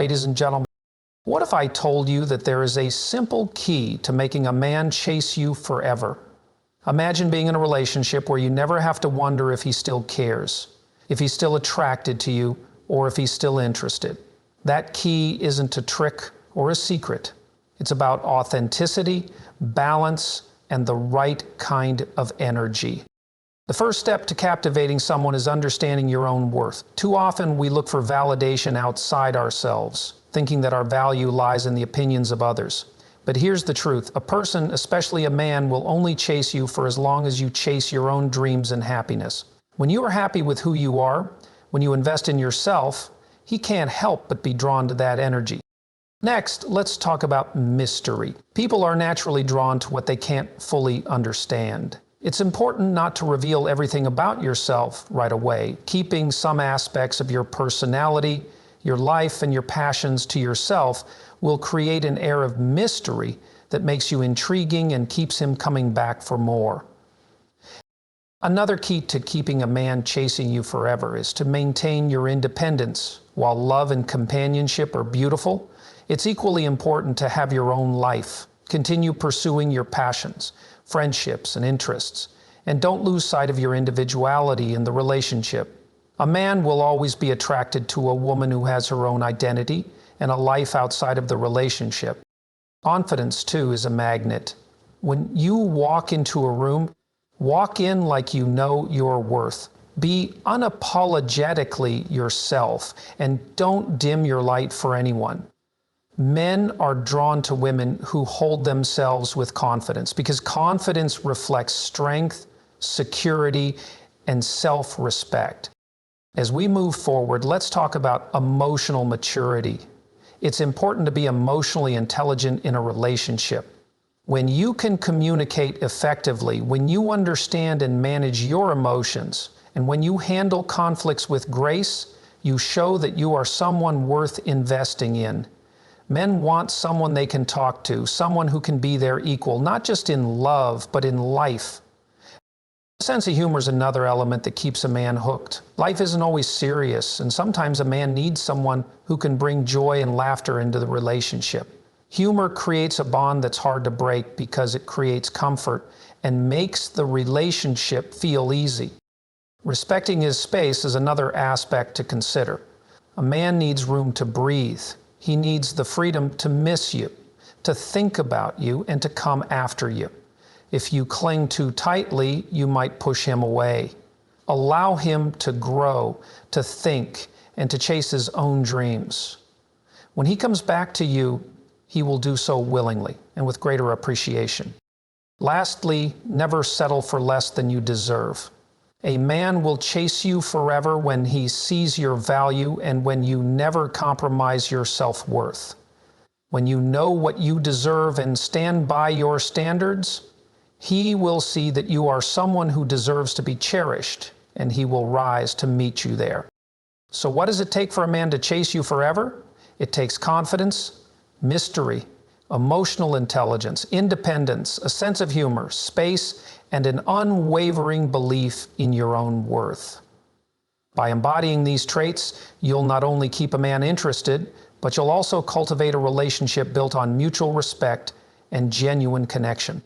Ladies and gentlemen, what if I told you that there is a simple key to making a man chase you forever? Imagine being in a relationship where you never have to wonder if he still cares, if he's still attracted to you, or if he's still interested. That key isn't a trick or a secret. It's about authenticity, balance, and the right kind of energy. The first step to captivating someone is understanding your own worth. Too often we look for validation outside ourselves, thinking that our value lies in the opinions of others. But here's the truth. A person, especially a man, will only chase you for as long as you chase your own dreams and happiness. When you are happy with who you are, when you invest in yourself, he can't help but be drawn to that energy. Next, let's talk about mystery. People are naturally drawn to what they can't fully understand. It's important not to reveal everything about yourself right away, keeping some aspects of your personality, your life, and your passions to yourself will create an air of mystery that makes you intriguing and keeps him coming back for more. Another key to keeping a man chasing you forever is to maintain your independence. While love and companionship are beautiful, it's equally important to have your own life. Continue pursuing your passions, friendships, and interests, and don't lose sight of your individuality in the relationship. A man will always be attracted to a woman who has her own identity and a life outside of the relationship. Confidence, too, is a magnet. When you walk into a room, walk in like you know your worth. Be unapologetically yourself and don't dim your light for anyone. Men are drawn to women who hold themselves with confidence because confidence reflects strength, security, and self-respect. As we move forward, let's talk about emotional maturity. It's important to be emotionally intelligent in a relationship. When you can communicate effectively, when you understand and manage your emotions, and when you handle conflicts with grace, you show that you are someone worth investing in. Men want someone they can talk to, someone who can be their equal, not just in love, but in life. A sense of humor is another element that keeps a man hooked. Life isn't always serious, and sometimes a man needs someone who can bring joy and laughter into the relationship. Humor creates a bond that's hard to break because it creates comfort and makes the relationship feel easy. Respecting his space is another aspect to consider. A man needs room to breathe. He needs the freedom to miss you, to think about you, and to come after you. If you cling too tightly, you might push him away. Allow him to grow, to think, and to chase his own dreams. When he comes back to you, he will do so willingly and with greater appreciation. Lastly, never settle for less than you deserve. A man will chase you forever when he sees your value and when you never compromise your self-worth. When you know what you deserve and stand by your standards, he will see that you are someone who deserves to be cherished, and he will rise to meet you there. So what does it take for a man to chase you forever? It takes confidence, mystery, emotional intelligence, independence, a sense of humor, space, and an unwavering belief in your own worth. By embodying these traits, you'll not only keep a man interested, but you'll also cultivate a relationship built on mutual respect and genuine connection.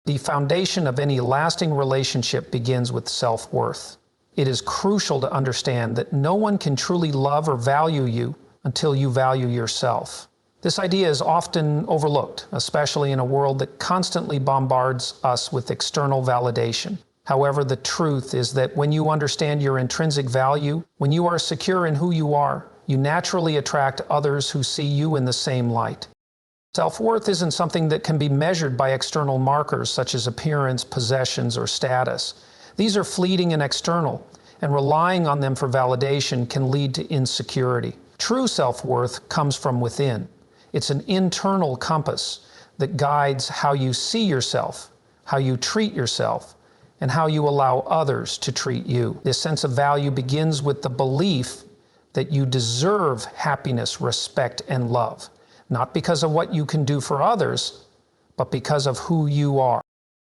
The foundation of any lasting relationship begins with self-worth. It is crucial to understand that no one can truly love or value you until you value yourself. This idea is often overlooked, especially in a world that constantly bombards us with external validation. However, the truth is that when you understand your intrinsic value, when you are secure in who you are, you naturally attract others who see you in the same light. Self-worth isn't something that can be measured by external markers such as appearance, possessions, or status. These are fleeting and external, and relying on them for validation can lead to insecurity. True self-worth comes from within. It's an internal compass that guides how you see yourself, how you treat yourself, and how you allow others to treat you. This sense of value begins with the belief that you deserve happiness, respect, and love, not because of what you can do for others, but because of who you are.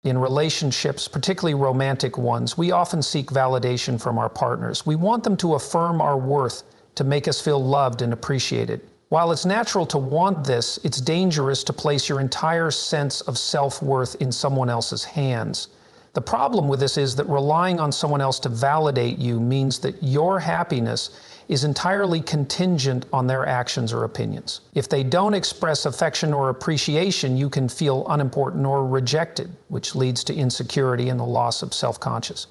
In relationships, particularly romantic ones, we often seek validation from our partners. We want them to affirm our worth, to make us feel loved and appreciated. While it's natural to want this, it's dangerous to place your entire sense of self-worth in someone else's hands. The problem with this is that relying on someone else to validate you means that your happiness is entirely contingent on their actions or opinions. If they don't express affection or appreciation, you can feel unimportant or rejected, which leads to insecurity and the loss of self-conscious.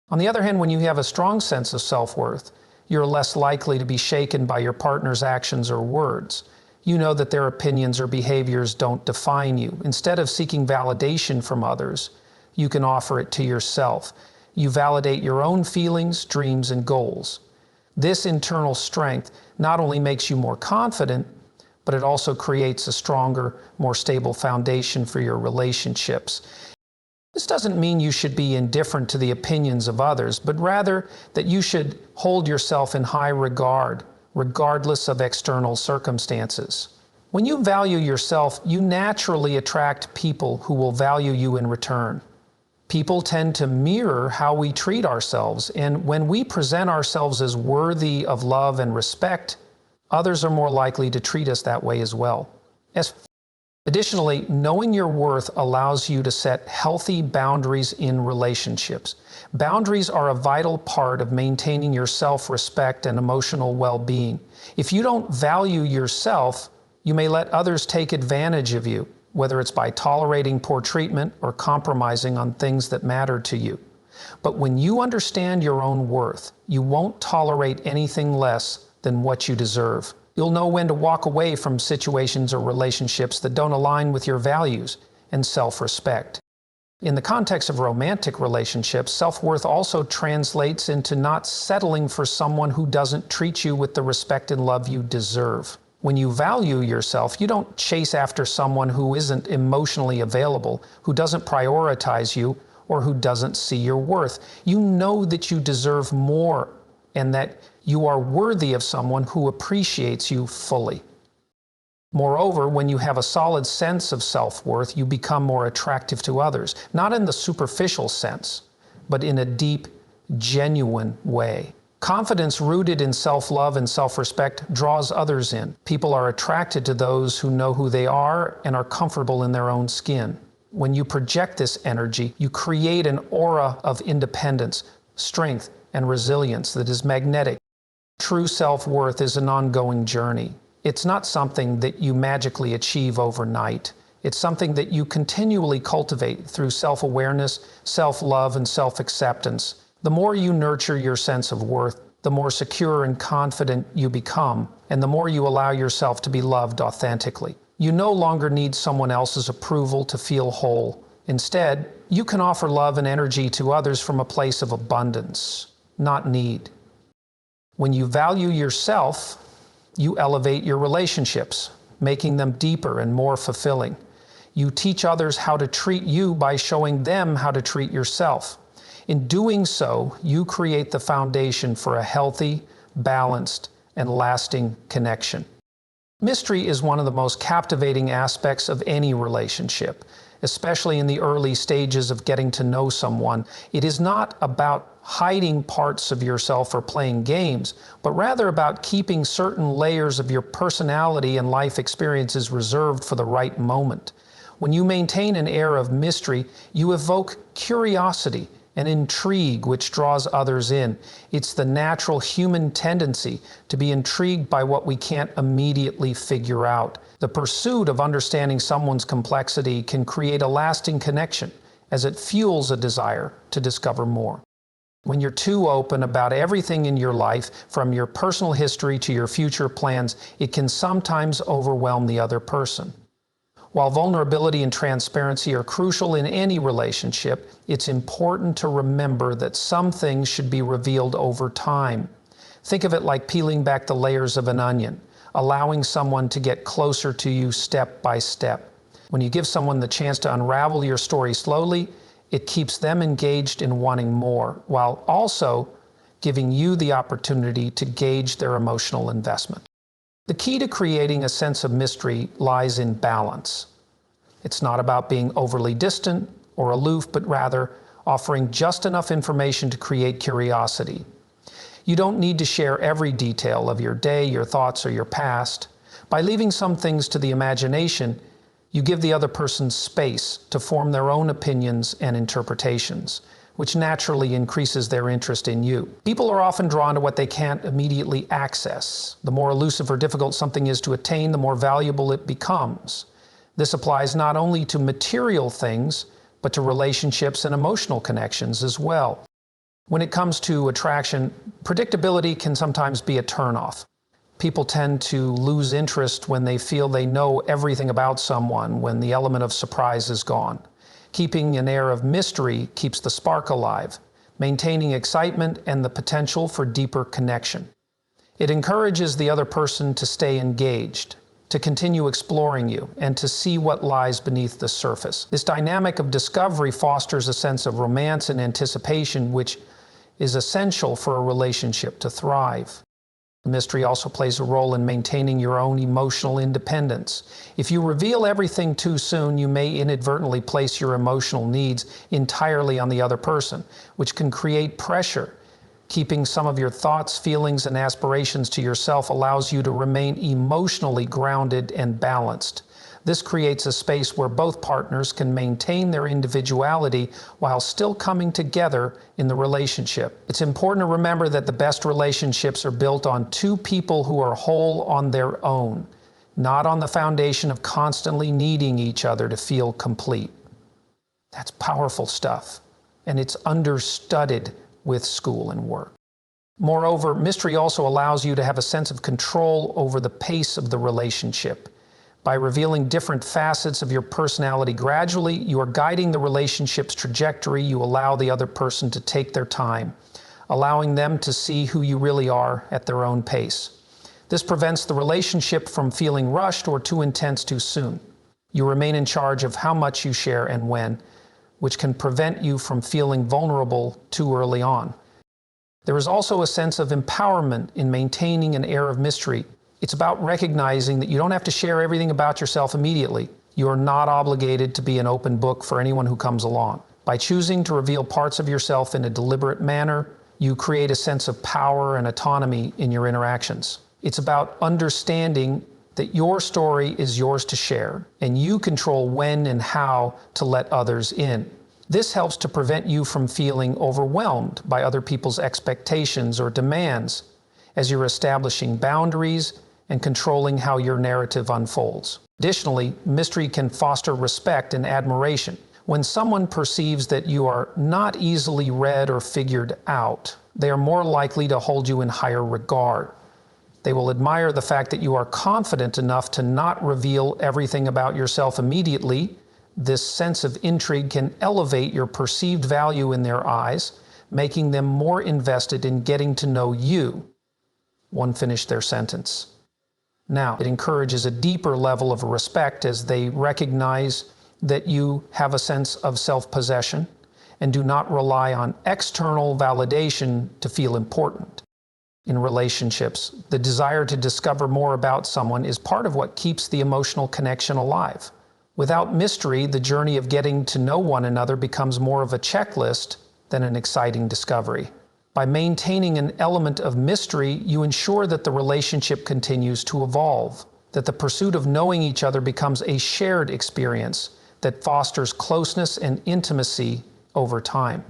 On the other hand, when you have a strong sense of self-worth, you're less likely to be shaken by your partner's actions or words. You know that their opinions or behaviors don't define you. Instead of seeking validation from others, you can offer it to yourself. You validate your own feelings, dreams, and goals. This internal strength not only makes you more confident, but it also creates a stronger, more stable foundation for your relationships. This doesn't mean you should be indifferent to the opinions of others, but rather that you should hold yourself in high regard, regardless of external circumstances. When you value yourself, you naturally attract people who will value you in return. People tend to mirror how we treat ourselves, and when we present ourselves as worthy of love and respect, others are more likely to treat us that way as well. Additionally, knowing your worth allows you to set healthy boundaries in relationships. Boundaries are a vital part of maintaining your self-respect and emotional well-being. If you don't value yourself, you may let others take advantage of you, whether it's by tolerating poor treatment or compromising on things that matter to you. But when you understand your own worth, you won't tolerate anything less than what you deserve. You'll know when to walk away from situations or relationships that don't align with your values and self-respect. In the context of romantic relationships, self-worth also translates into not settling for someone who doesn't treat you with the respect and love you deserve. When you value yourself, you don't chase after someone who isn't emotionally available, who doesn't prioritize you, or who doesn't see your worth. You know that you deserve more and that you are worthy of someone who appreciates you fully. Moreover, when you have a solid sense of self-worth, you become more attractive to others, not in the superficial sense, but in a deep, genuine way. Confidence rooted in self-love and self-respect draws others in. People are attracted to those who know who they are and are comfortable in their own skin. When you project this energy, you create an aura of independence, strength, and resilience that is magnetic. True self-worth is an ongoing journey. It's not something that you magically achieve overnight. It's something that you continually cultivate through self-awareness, self-love, and self-acceptance. The more you nurture your sense of worth, the more secure and confident you become, and the more you allow yourself to be loved authentically. You no longer need someone else's approval to feel whole. Instead, you can offer love and energy to others from a place of abundance, not need. When you value yourself, you elevate your relationships, making them deeper and more fulfilling. You teach others how to treat you by showing them how to treat yourself. In doing so, you create the foundation for a healthy, balanced, and lasting connection. Mystery is one of the most captivating aspects of any relationship, especially in the early stages of getting to know someone. It is not about hiding parts of yourself or playing games, but rather about keeping certain layers of your personality and life experiences reserved for the right moment. When you maintain an air of mystery, you evoke curiosity and intrigue which draws others in. It's the natural human tendency to be intrigued by what we can't immediately figure out. The pursuit of understanding someone's complexity can create a lasting connection as it fuels a desire to discover more. When you're too open about everything in your life, from your personal history to your future plans, it can sometimes overwhelm the other person. While vulnerability and transparency are crucial in any relationship, it's important to remember that some things should be revealed over time. Think of it like peeling back the layers of an onion, allowing someone to get closer to you step by step. When you give someone the chance to unravel your story slowly, it keeps them engaged in wanting more, while also giving you the opportunity to gauge their emotional investment. The key to creating a sense of mystery lies in balance. It's not about being overly distant or aloof, but rather offering just enough information to create curiosity. You don't need to share every detail of your day, your thoughts, or your past, By leaving some things to the imagination, you give the other person space to form their own opinions and interpretations, which naturally increases their interest in you. People are often drawn to what they can't immediately access. The more elusive or difficult something is to attain, the more valuable it becomes. This applies not only to material things, but to relationships and emotional connections as well. When it comes to attraction, predictability can sometimes be a turnoff. People tend to lose interest when they feel they know everything about someone, when the element of surprise is gone. Keeping an air of mystery keeps the spark alive, maintaining excitement and the potential for deeper connection. It encourages the other person to stay engaged, to continue exploring you, and to see what lies beneath the surface. This dynamic of discovery fosters a sense of romance and anticipation, which is essential for a relationship to thrive. Mystery also plays a role in maintaining your own emotional independence. If you reveal everything too soon, you may inadvertently place your emotional needs entirely on the other person, which can create pressure. Keeping some of your thoughts, feelings, and aspirations to yourself allows you to remain emotionally grounded and balanced. This creates a space where both partners can maintain their individuality while still coming together in the relationship. It's important to remember that the best relationships are built on two people who are whole on their own, not on the foundation of constantly needing each other to feel complete. That's powerful stuff, and it's understudied with school and work. Moreover, mystery also allows you to have a sense of control over the pace of the relationship. By revealing different facets of your personality gradually, you are guiding the relationship's trajectory. You allow the other person to take their time, allowing them to see who you really are at their own pace. This prevents the relationship from feeling rushed or too intense too soon. You remain in charge of how much you share and when, which can prevent you from feeling vulnerable too early on. There is also a sense of empowerment in maintaining an air of mystery. It's about recognizing that you don't have to share everything about yourself immediately. You are not obligated to be an open book for anyone who comes along. By choosing to reveal parts of yourself in a deliberate manner, you create a sense of power and autonomy in your interactions. It's about understanding that your story is yours to share, and you control when and how to let others in. This helps to prevent you from feeling overwhelmed by other people's expectations or demands as you're establishing boundaries and controlling how your narrative unfolds. Additionally, mystery can foster respect and admiration. When someone perceives that you are not easily read or figured out, they are more likely to hold you in higher regard. They will admire the fact that you are confident enough to not reveal everything about yourself immediately. This sense of intrigue can elevate your perceived value in their eyes, making them more invested in getting to know you. One finished their sentence. Now, it encourages a deeper level of respect as they recognize that you have a sense of self-possession and do not rely on external validation to feel important. In relationships, the desire to discover more about someone is part of what keeps the emotional connection alive. Without mystery, the journey of getting to know one another becomes more of a checklist than an exciting discovery. By maintaining an element of mystery, you ensure that the relationship continues to evolve, that the pursuit of knowing each other becomes a shared experience that fosters closeness and intimacy over time.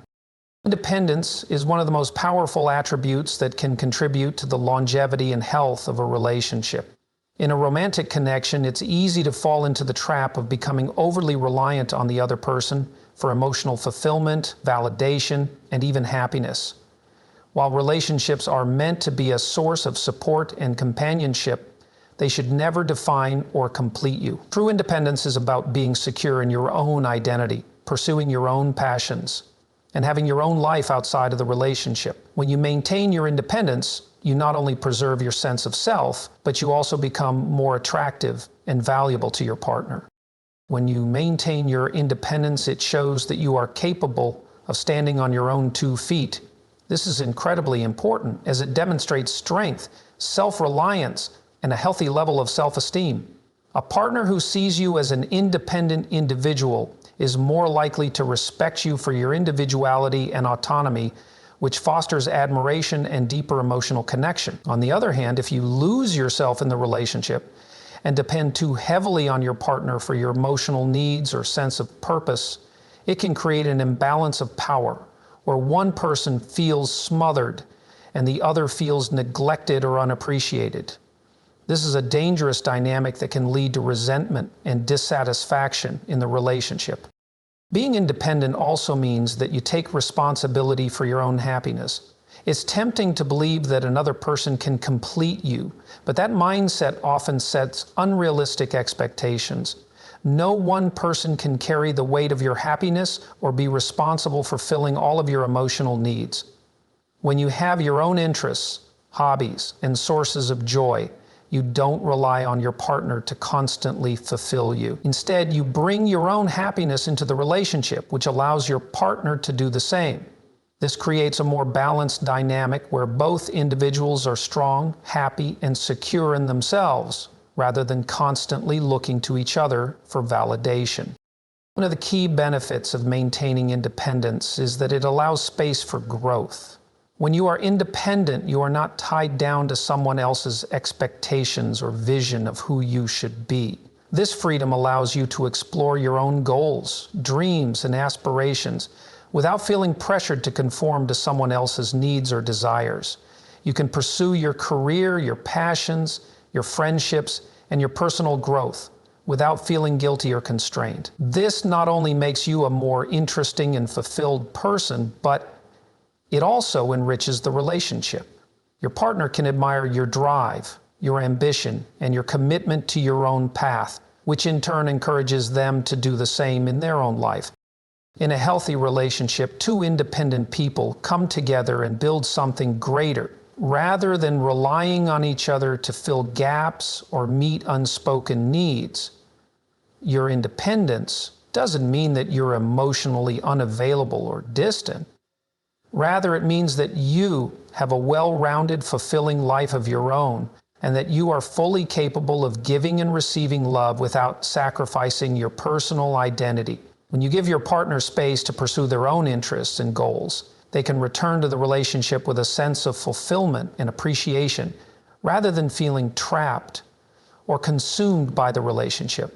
Independence is one of the most powerful attributes that can contribute to the longevity and health of a relationship. In a romantic connection, it's easy to fall into the trap of becoming overly reliant on the other person for emotional fulfillment, validation, and even happiness. While relationships are meant to be a source of support and companionship, they should never define or complete you. True independence is about being secure in your own identity, pursuing your own passions, and having your own life outside of the relationship. When you maintain your independence, you not only preserve your sense of self, but you also become more attractive and valuable to your partner. When you maintain your independence, it shows that you are capable of standing on your own 2 feet. This is incredibly important as it demonstrates strength, self-reliance, and a healthy level of self-esteem. A partner who sees you as an independent individual is more likely to respect you for your individuality and autonomy, which fosters admiration and deeper emotional connection. On the other hand, if you lose yourself in the relationship and depend too heavily on your partner for your emotional needs or sense of purpose, it can create an imbalance of power, where one person feels smothered and the other feels neglected or unappreciated. This is a dangerous dynamic that can lead to resentment and dissatisfaction in the relationship. Being independent also means that you take responsibility for your own happiness. It's tempting to believe that another person can complete you, but that mindset often sets unrealistic expectations. No one person can carry the weight of your happiness or be responsible for filling all of your emotional needs. When you have your own interests, hobbies, and sources of joy, you don't rely on your partner to constantly fulfill you. Instead, you bring your own happiness into the relationship, which allows your partner to do the same. This creates a more balanced dynamic where both individuals are strong, happy, and secure in themselves, rather than constantly looking to each other for validation. One of the key benefits of maintaining independence is that it allows space for growth. When you are independent, you are not tied down to someone else's expectations or vision of who you should be. This freedom allows you to explore your own goals, dreams, and aspirations without feeling pressured to conform to someone else's needs or desires. You can pursue your career, your passions, your friendships, and your personal growth without feeling guilty or constrained. This not only makes you a more interesting and fulfilled person, but it also enriches the relationship. Your partner can admire your drive, your ambition, and your commitment to your own path, which in turn encourages them to do the same in their own life. In a healthy relationship, two independent people come together and build something greater, rather than relying on each other to fill gaps or meet unspoken needs. Your independence doesn't mean that you're emotionally unavailable or distant. Rather, it means that you have a well-rounded, fulfilling life of your own, and that you are fully capable of giving and receiving love without sacrificing your personal identity. When you give your partner space to pursue their own interests and goals, they can return to the relationship with a sense of fulfillment and appreciation, rather than feeling trapped or consumed by the relationship.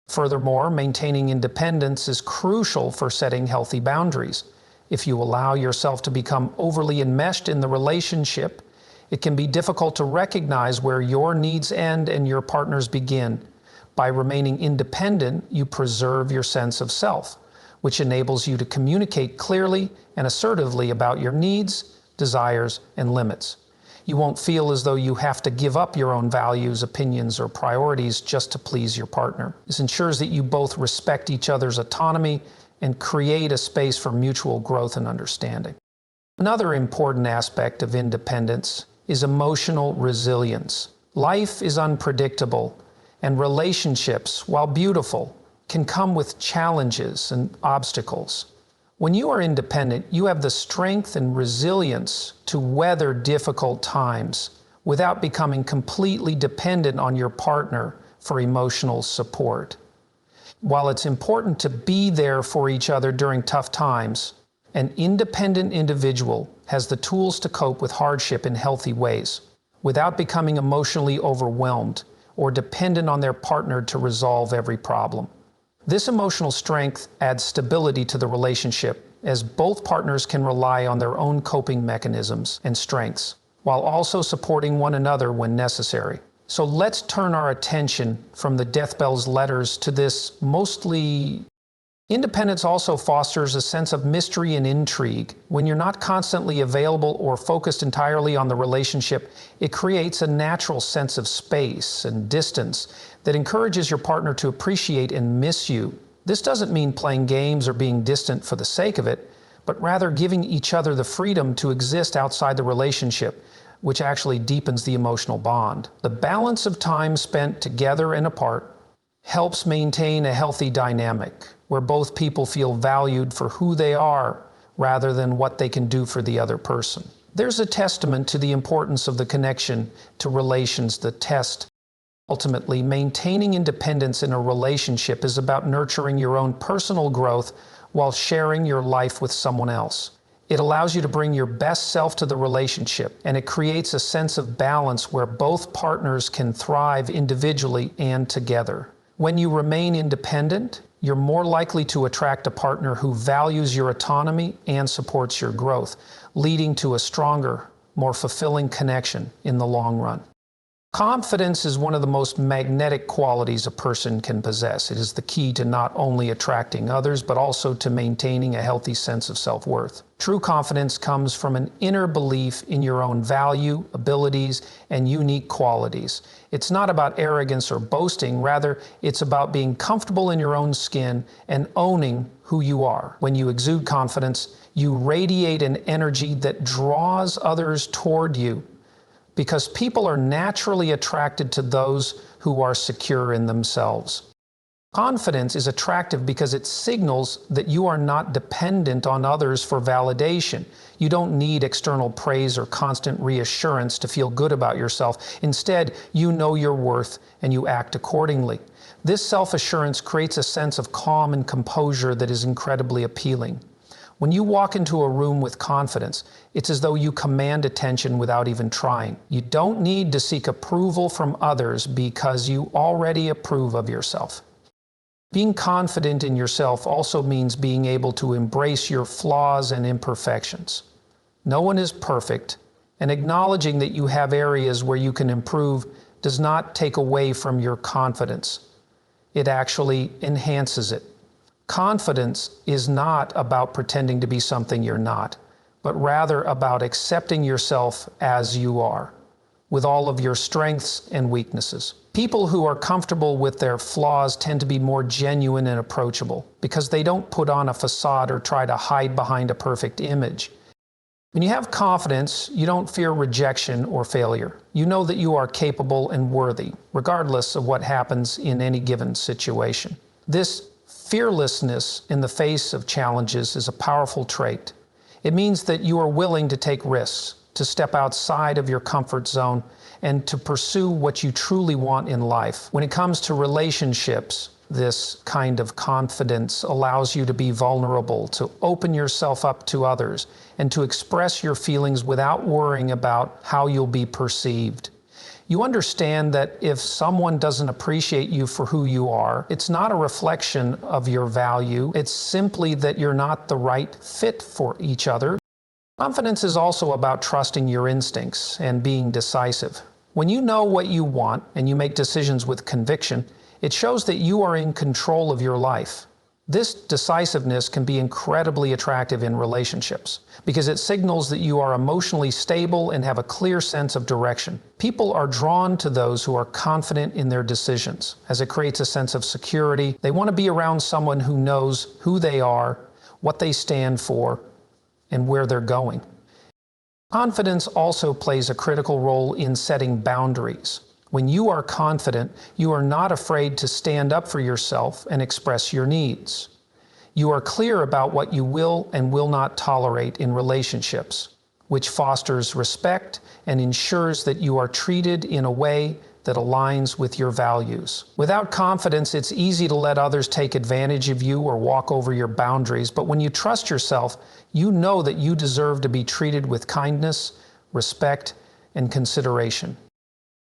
Furthermore, maintaining independence is crucial for setting healthy boundaries. If you allow yourself to become overly enmeshed in the relationship, it can be difficult to recognize where your needs end and your partner's begin. By remaining independent, you preserve your sense of self, which enables you to communicate clearly and assertively about your needs, desires, and limits. You won't feel as though you have to give up your own values, opinions, or priorities just to please your partner. This ensures that you both respect each other's autonomy and create a space for mutual growth and understanding. Another important aspect of independence is emotional resilience. Life is unpredictable, and relationships, while beautiful, can come with challenges and obstacles. When you are independent, you have the strength and resilience to weather difficult times without becoming completely dependent on your partner for emotional support. While it's important to be there for each other during tough times, an independent individual has the tools to cope with hardship in healthy ways, without becoming emotionally overwhelmed or dependent on their partner to resolve every problem. This emotional strength adds stability to the relationship, as both partners can rely on their own coping mechanisms and strengths, while also supporting one another when necessary. So let's turn our attention from the death bells letters to this mostly. Independence also fosters a sense of mystery and intrigue. When you're not constantly available or focused entirely on the relationship, it creates a natural sense of space and distance that encourages your partner to appreciate and miss you. This doesn't mean playing games or being distant for the sake of it, but rather giving each other the freedom to exist outside the relationship, which actually deepens the emotional bond. The balance of time spent together and apart helps maintain a healthy dynamic, where both people feel valued for who they are rather than what they can do for the other person. There's a testament to the importance of the connection to relations that test. Ultimately, maintaining independence in a relationship is about nurturing your own personal growth while sharing your life with someone else. It allows you to bring your best self to the relationship, and it creates a sense of balance where both partners can thrive individually and together. When you remain independent, you're more likely to attract a partner who values your autonomy and supports your growth, leading to a stronger, more fulfilling connection in the long run. Confidence is one of the most magnetic qualities a person can possess. It is the key to not only attracting others, but also to maintaining a healthy sense of self-worth. True confidence comes from an inner belief in your own value, abilities, and unique qualities. It's not about arrogance or boasting, rather, it's about being comfortable in your own skin and owning who you are. When you exude confidence, you radiate an energy that draws others toward you, because people are naturally attracted to those who are secure in themselves. Confidence is attractive because it signals that you are not dependent on others for validation. You don't need external praise or constant reassurance to feel good about yourself. Instead, you know your worth and you act accordingly. This self-assurance creates a sense of calm and composure that is incredibly appealing. When you walk into a room with confidence, it's as though you command attention without even trying. You don't need to seek approval from others because you already approve of yourself. Being confident in yourself also means being able to embrace your flaws and imperfections. No one is perfect, and acknowledging that you have areas where you can improve does not take away from your confidence. It actually enhances it. Confidence is not about pretending to be something you're not, but rather about accepting yourself as you are, with all of your strengths and weaknesses. People who are comfortable with their flaws tend to be more genuine and approachable because they don't put on a facade or try to hide behind a perfect image. When you have confidence, you don't fear rejection or failure. You know that you are capable and worthy, regardless of what happens in any given situation. This fearlessness in the face of challenges is a powerful trait. It means that you are willing to take risks, to step outside of your comfort zone, and to pursue what you truly want in life. When it comes to relationships, this kind of confidence allows you to be vulnerable, to open yourself up to others, and to express your feelings without worrying about how you'll be perceived. You understand that if someone doesn't appreciate you for who you are, it's not a reflection of your value. It's simply that you're not the right fit for each other. Confidence is also about trusting your instincts and being decisive. When you know what you want and you make decisions with conviction, it shows that you are in control of your life. This decisiveness can be incredibly attractive in relationships because it signals that you are emotionally stable and have a clear sense of direction. People are drawn to those who are confident in their decisions, as it creates a sense of security. They want to be around someone who knows who they are, what they stand for, and where they're going. Confidence also plays a critical role in setting boundaries. When you are confident, you are not afraid to stand up for yourself and express your needs. You are clear about what you will and will not tolerate in relationships, which fosters respect and ensures that you are treated in a way that aligns with your values. Without confidence, it's easy to let others take advantage of you or walk over your boundaries, but when you trust yourself, you know that you deserve to be treated with kindness, respect, and consideration.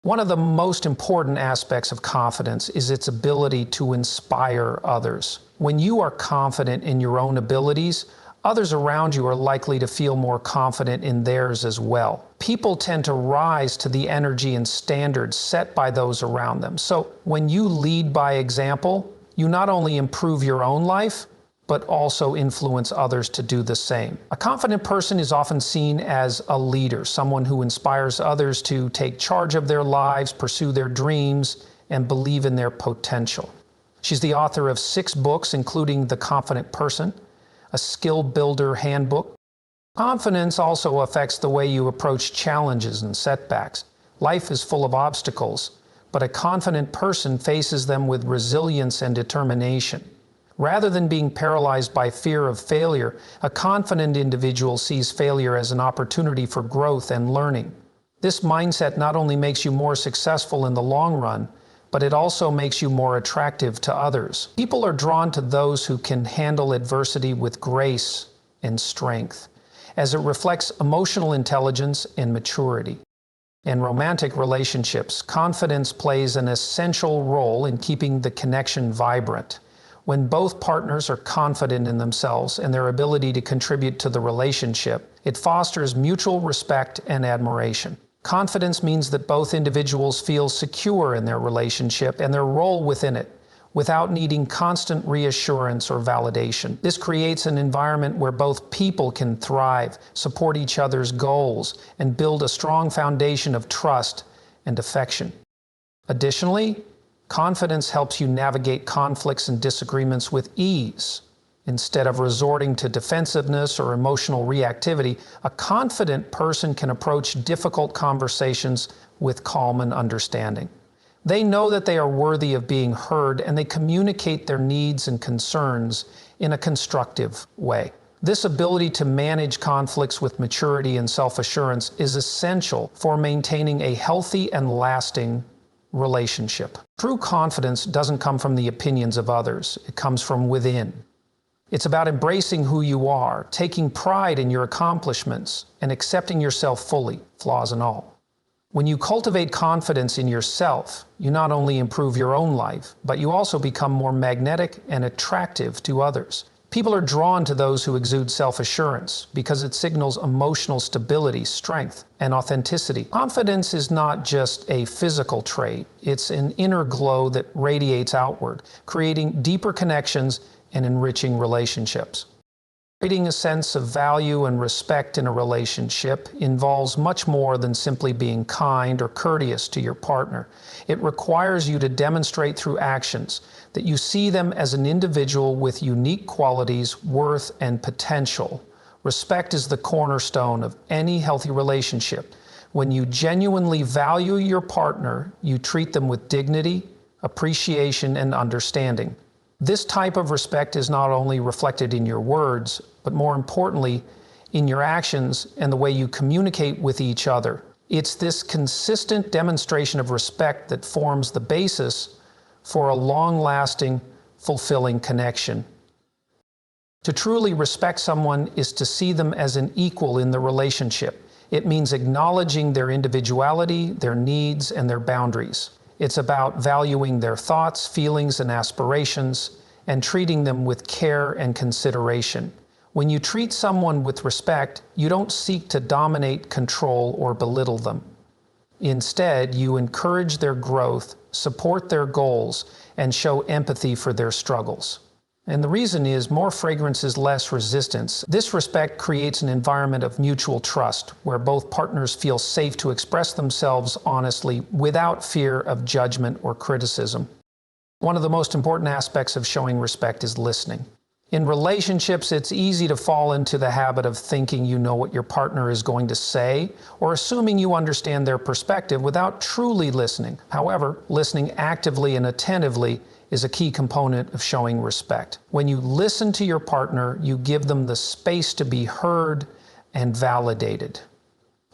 One of the most important aspects of confidence is its ability to inspire others. When you are confident in your own abilities, others around you are likely to feel more confident in theirs as well. People tend to rise to the energy and standards set by those around them. So when you lead by example, you not only improve your own life, but also influence others to do the same. A confident person is often seen as a leader, someone who inspires others to take charge of their lives, pursue their dreams, and believe in their potential. She's the author of 6 books, including The Confident Person, a skill builder handbook. Confidence also affects the way you approach challenges and setbacks. Life is full of obstacles, but a confident person faces them with resilience and determination. Rather than being paralyzed by fear of failure, a confident individual sees failure as an opportunity for growth and learning. This mindset not only makes you more successful in the long run, but it also makes you more attractive to others. People are drawn to those who can handle adversity with grace and strength. as it reflects emotional intelligence and maturity. In romantic relationships, confidence plays an essential role in keeping the connection vibrant. When both partners are confident in themselves and their ability to contribute to the relationship, it fosters mutual respect and admiration. Confidence means that both individuals feel secure in their relationship and their role within it, without needing constant reassurance or validation. This creates an environment where both people can thrive, support each other's goals, and build a strong foundation of trust and affection. Additionally, confidence helps you navigate conflicts and disagreements with ease. Instead of resorting to defensiveness or emotional reactivity, a confident person can approach difficult conversations with calm and understanding. They know that they are worthy of being heard, and they communicate their needs and concerns in a constructive way. This ability to manage conflicts with maturity and self-assurance is essential for maintaining a healthy and lasting relationship. True confidence doesn't come from the opinions of others. It comes from within. It's about embracing who you are, taking pride in your accomplishments, and accepting yourself fully, flaws and all. When you cultivate confidence in yourself, you not only improve your own life, but you also become more magnetic and attractive to others. People are drawn to those who exude self-assurance because it signals emotional stability, strength, and authenticity. Confidence is not just a physical trait, it's an inner glow that radiates outward, creating deeper connections and enriching relationships. Creating a sense of value and respect in a relationship involves much more than simply being kind or courteous to your partner. It requires you to demonstrate through actions that you see them as an individual with unique qualities, worth, and potential. Respect is the cornerstone of any healthy relationship. When you genuinely value your partner, you treat them with dignity, appreciation, and understanding. This type of respect is not only reflected in your words, but more importantly, in your actions and the way you communicate with each other. It's this consistent demonstration of respect that forms the basis for a long-lasting, fulfilling connection. To truly respect someone is to see them as an equal in the relationship. It means acknowledging their individuality, their needs, and their boundaries. It's about valuing their thoughts, feelings, and aspirations, and treating them with care and consideration. When you treat someone with respect, you don't seek to dominate, control, or belittle them. Instead, you encourage their growth, support their goals, and show empathy for their struggles. And the reason is more fragrance is less resistance. This respect creates an environment of mutual trust where both partners feel safe to express themselves honestly without fear of judgment or criticism. One of the most important aspects of showing respect is listening. In relationships, it's easy to fall into the habit of thinking you know what your partner is going to say or assuming you understand their perspective without truly listening. However, listening actively and attentively is a key component of showing respect. When you listen to your partner, you give them the space to be heard and validated.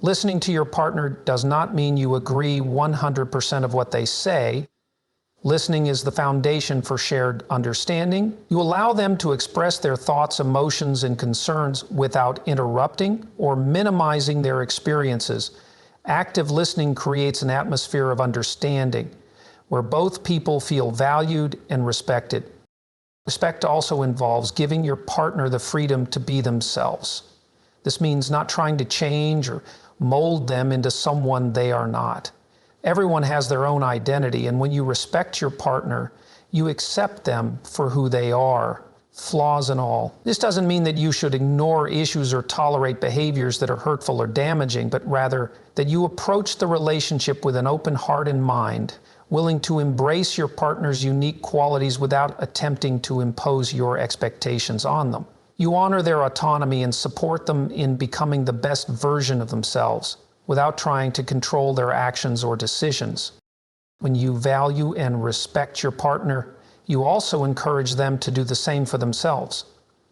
Listening to your partner does not mean you agree 100% of what they say. Listening is the foundation for shared understanding. You allow them to express their thoughts, emotions, and concerns without interrupting or minimizing their experiences. Active listening creates an atmosphere of understanding, where both people feel valued and respected. Respect also involves giving your partner the freedom to be themselves. This means not trying to change or mold them into someone they are not. Everyone has their own identity, and when you respect your partner, you accept them for who they are, flaws and all. This doesn't mean that you should ignore issues or tolerate behaviors that are hurtful or damaging, but rather that you approach the relationship with an open heart and mind, willing to embrace your partner's unique qualities without attempting to impose your expectations on them. You honor their autonomy and support them in becoming the best version of themselves, without trying to control their actions or decisions. When you value and respect your partner, you also encourage them to do the same for themselves.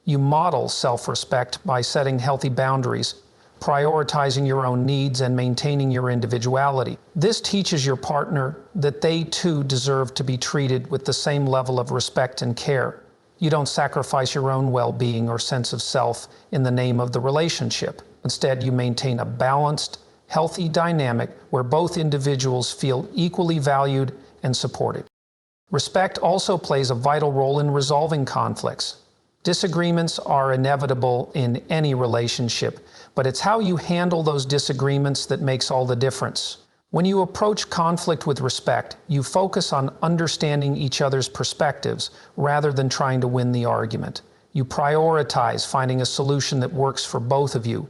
You model self-respect by setting healthy boundaries, prioritizing your own needs, and maintaining your individuality. This teaches your partner that they too deserve to be treated with the same level of respect and care. You don't sacrifice your own well-being or sense of self in the name of the relationship. Instead, you maintain a balanced, healthy dynamic where both individuals feel equally valued and supported. Respect also plays a vital role in resolving conflicts. Disagreements are inevitable in any relationship, but it's how you handle those disagreements that makes all the difference. When you approach conflict with respect, you focus on understanding each other's perspectives rather than trying to win the argument. You prioritize finding a solution that works for both of you,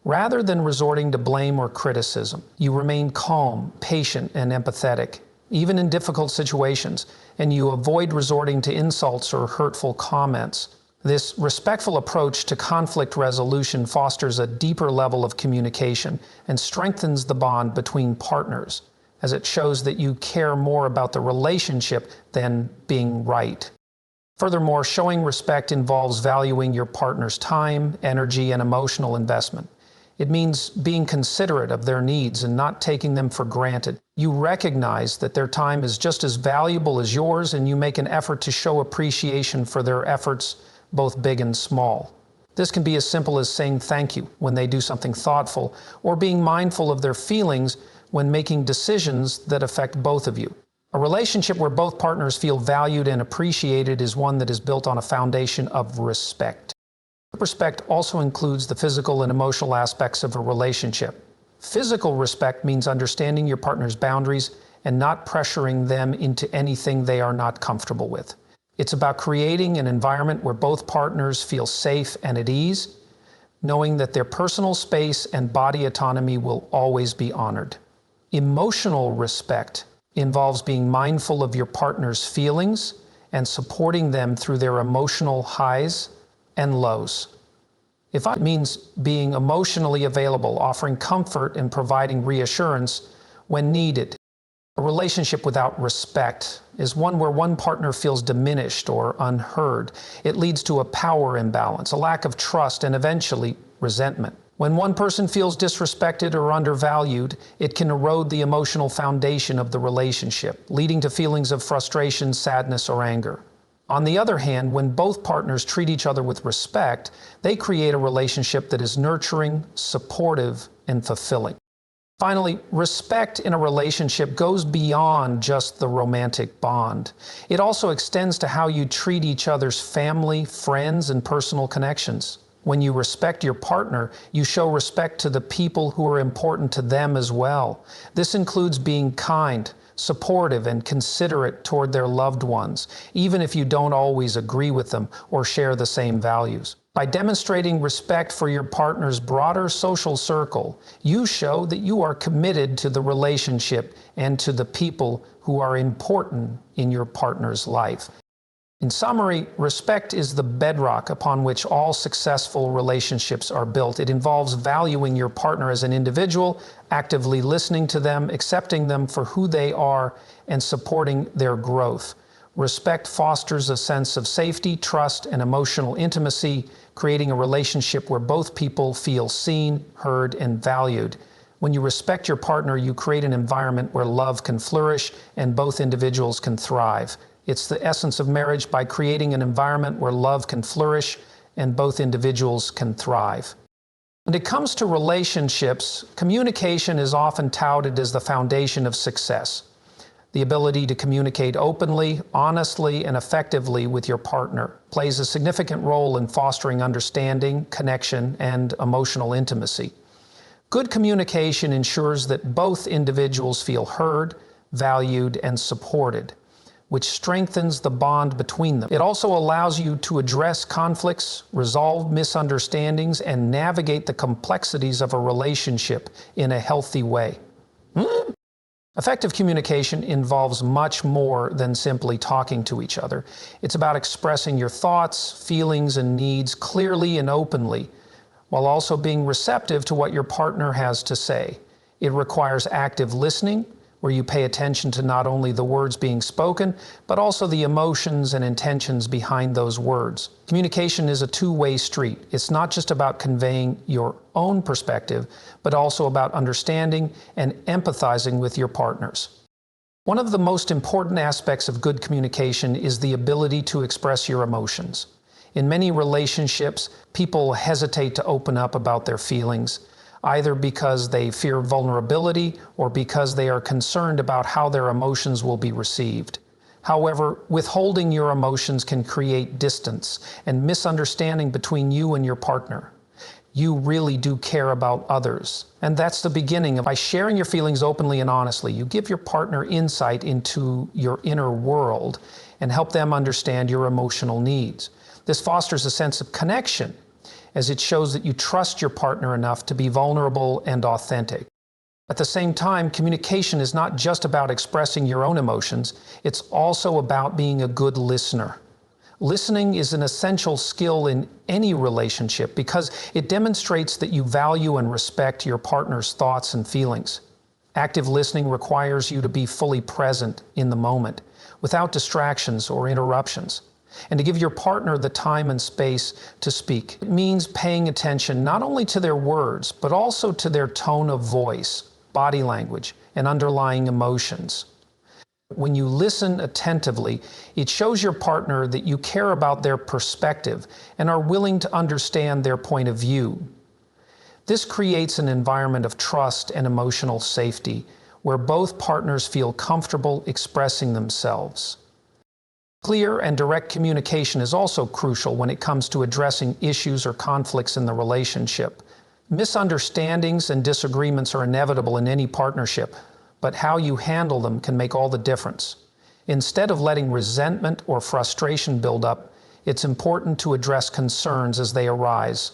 rather than resorting to blame or criticism. You remain calm, patient, and empathetic, even in difficult situations, and you avoid resorting to insults or hurtful comments. This respectful approach to conflict resolution fosters a deeper level of communication and strengthens the bond between partners, as it shows that you care more about the relationship than being right. Furthermore, showing respect involves valuing your partner's time, energy, and emotional investment. It means being considerate of their needs and not taking them for granted. You recognize that their time is just as valuable as yours, and you make an effort to show appreciation for their efforts, both big and small. This can be as simple as saying thank you when they do something thoughtful, or being mindful of their feelings when making decisions that affect both of you. A relationship where both partners feel valued and appreciated is one that is built on a foundation of respect. Respect also includes the physical and emotional aspects of a relationship. Physical respect means understanding your partner's boundaries and not pressuring them into anything they are not comfortable with. It's about creating an environment where both partners feel safe and at ease, knowing that their personal space and body autonomy will always be honored. Emotional respect involves being mindful of your partner's feelings and supporting them through their emotional highs and lows. It means being emotionally available, offering comfort and providing reassurance when needed. A relationship without respect is one where one partner feels diminished or unheard. It leads to a power imbalance, a lack of trust, and eventually resentment. When one person feels disrespected or undervalued, it can erode the emotional foundation of the relationship, leading to feelings of frustration, sadness, or anger. On the other hand, when both partners treat each other with respect, they create a relationship that is nurturing, supportive, and fulfilling. Finally, respect in a relationship goes beyond just the romantic bond. It also extends to how you treat each other's family, friends, and personal connections. When you respect your partner, you show respect to the people who are important to them as well. This includes being kind, supportive, and considerate toward their loved ones, even if you don't always agree with them or share the same values. By demonstrating respect for your partner's broader social circle, you show that you are committed to the relationship and to the people who are important in your partner's life. In summary, respect is the bedrock upon which all successful relationships are built. It involves valuing your partner as an individual, actively listening to them, accepting them for who they are, and supporting their growth. Respect fosters a sense of safety, trust, and emotional intimacy, creating a relationship where both people feel seen, heard, and valued. When you respect your partner, you create an environment where love can flourish and both individuals can thrive. It's the essence of marriage, by creating an environment where love can flourish and both individuals can thrive. When it comes to relationships, communication is often touted as the foundation of success. The ability to communicate openly, honestly, and effectively with your partner plays a significant role in fostering understanding, connection, and emotional intimacy. Good communication ensures that both individuals feel heard, valued, and supported, which strengthens the bond between them. It also allows you to address conflicts, resolve misunderstandings, and navigate the complexities of a relationship in a healthy way. Effective communication involves much more than simply talking to each other. It's about expressing your thoughts, feelings, and needs clearly and openly, while also being receptive to what your partner has to say. It requires active listening, where you pay attention to not only the words being spoken, but also the emotions and intentions behind those words. Communication is a two-way street. It's not just about conveying your own perspective, but also about understanding and empathizing with your partners. One of the most important aspects of good communication is the ability to express your emotions. In many relationships, people hesitate to open up about their feelings, either because they fear vulnerability or because they are concerned about how their emotions will be received. However, withholding your emotions can create distance and misunderstanding between you and your partner. You really do care about others. And that's the beginning. By sharing your feelings openly and honestly, you give your partner insight into your inner world and help them understand your emotional needs. This fosters a sense of connection, as it shows that you trust your partner enough to be vulnerable and authentic. At the same time, communication is not just about expressing your own emotions, it's also about being a good listener. Listening is an essential skill in any relationship because it demonstrates that you value and respect your partner's thoughts and feelings. Active listening requires you to be fully present in the moment, without distractions or interruptions, and to give your partner the time and space to speak. It means paying attention not only to their words, but also to their tone of voice, body language, and underlying emotions. When you listen attentively, it shows your partner that you care about their perspective and are willing to understand their point of view. This creates an environment of trust and emotional safety, where both partners feel comfortable expressing themselves. Clear and direct communication is also crucial when it comes to addressing issues or conflicts in the relationship. Misunderstandings and disagreements are inevitable in any partnership, but how you handle them can make all the difference. Instead of letting resentment or frustration build up, it's important to address concerns as they arise.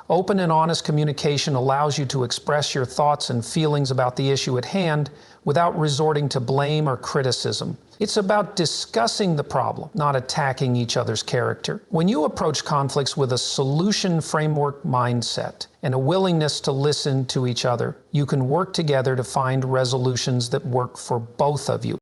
Open and honest communication allows you to express your thoughts and feelings about the issue at hand without resorting to blame or criticism. It's about discussing the problem, not attacking each other's character. When you approach conflicts with a solution framework mindset and a willingness to listen to each other, you can work together to find resolutions that work for both of you.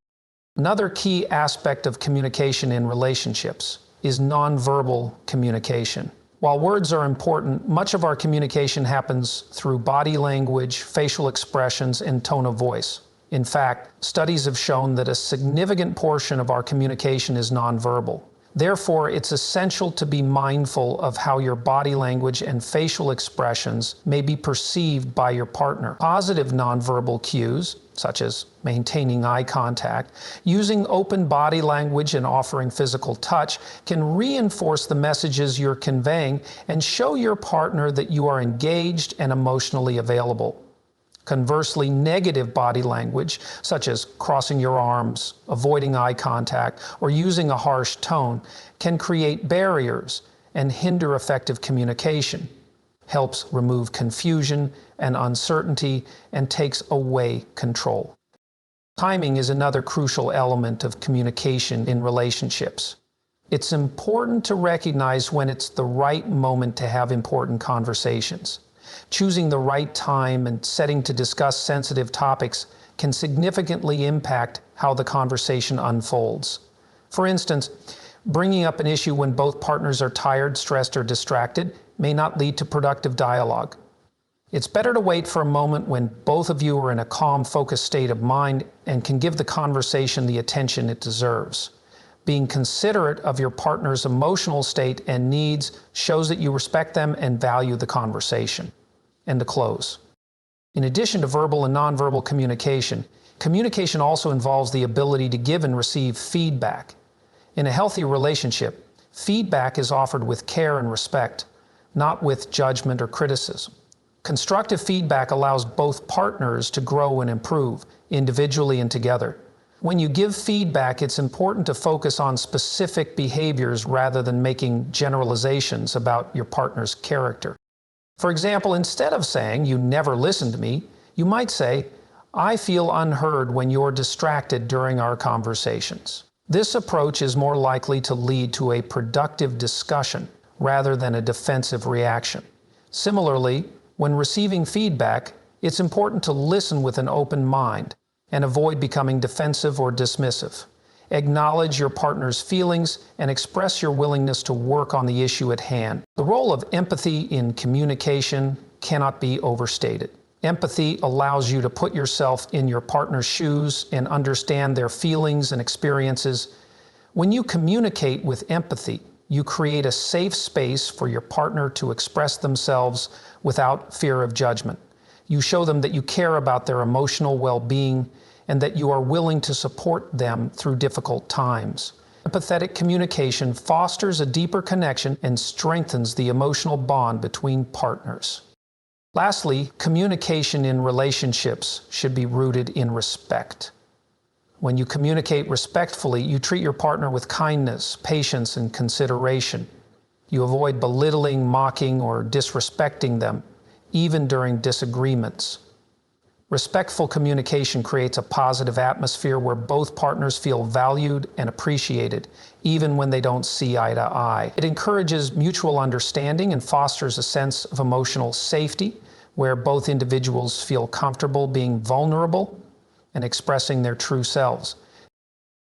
Another key aspect of communication in relationships is nonverbal communication. While words are important, much of our communication happens through body language, facial expressions, and tone of voice. In fact, studies have shown that a significant portion of our communication is nonverbal. Therefore, it's essential to be mindful of how your body language and facial expressions may be perceived by your partner. Positive nonverbal cues, such as maintaining eye contact, using open body language and offering physical touch, can reinforce the messages you're conveying and show your partner that you are engaged and emotionally available. Conversely, negative body language, such as crossing your arms, avoiding eye contact, or using a harsh tone, can create barriers and hinder effective communication, helps remove confusion and uncertainty, and takes away control. Timing is another crucial element of communication in relationships. It's important to recognize when it's the right moment to have important conversations. Choosing the right time and setting to discuss sensitive topics can significantly impact how the conversation unfolds. For instance, bringing up an issue when both partners are tired, stressed, or distracted may not lead to productive dialogue. It's better to wait for a moment when both of you are in a calm, focused state of mind and can give the conversation the attention it deserves. Being considerate of your partner's emotional state and needs shows that you respect them and value the conversation. And to close, in addition to verbal and nonverbal communication, communication also involves the ability to give and receive feedback. In a healthy relationship, feedback is offered with care and respect, not with judgment or criticism. Constructive feedback allows both partners to grow and improve, individually and together. When you give feedback, it's important to focus on specific behaviors rather than making generalizations about your partner's character. For example, instead of saying, "You never listen to me," you might say, "I feel unheard when you're distracted during our conversations." This approach is more likely to lead to a productive discussion rather than a defensive reaction. Similarly, when receiving feedback, it's important to listen with an open mind and avoid becoming defensive or dismissive. Acknowledge your partner's feelings and express your willingness to work on the issue at hand. The role of empathy in communication cannot be overstated. Empathy allows you to put yourself in your partner's shoes and understand their feelings and experiences. When you communicate with empathy, you create a safe space for your partner to express themselves without fear of judgment. You show them that you care about their emotional well-being and that you are willing to support them through difficult times. Empathetic communication fosters a deeper connection and strengthens the emotional bond between partners. Lastly, communication in relationships should be rooted in respect. When you communicate respectfully, you treat your partner with kindness, patience, and consideration. You avoid belittling, mocking, or disrespecting them, even during disagreements. Respectful communication creates a positive atmosphere where both partners feel valued and appreciated, even when they don't see eye to eye. It encourages mutual understanding and fosters a sense of emotional safety, where both individuals feel comfortable being vulnerable and expressing their true selves.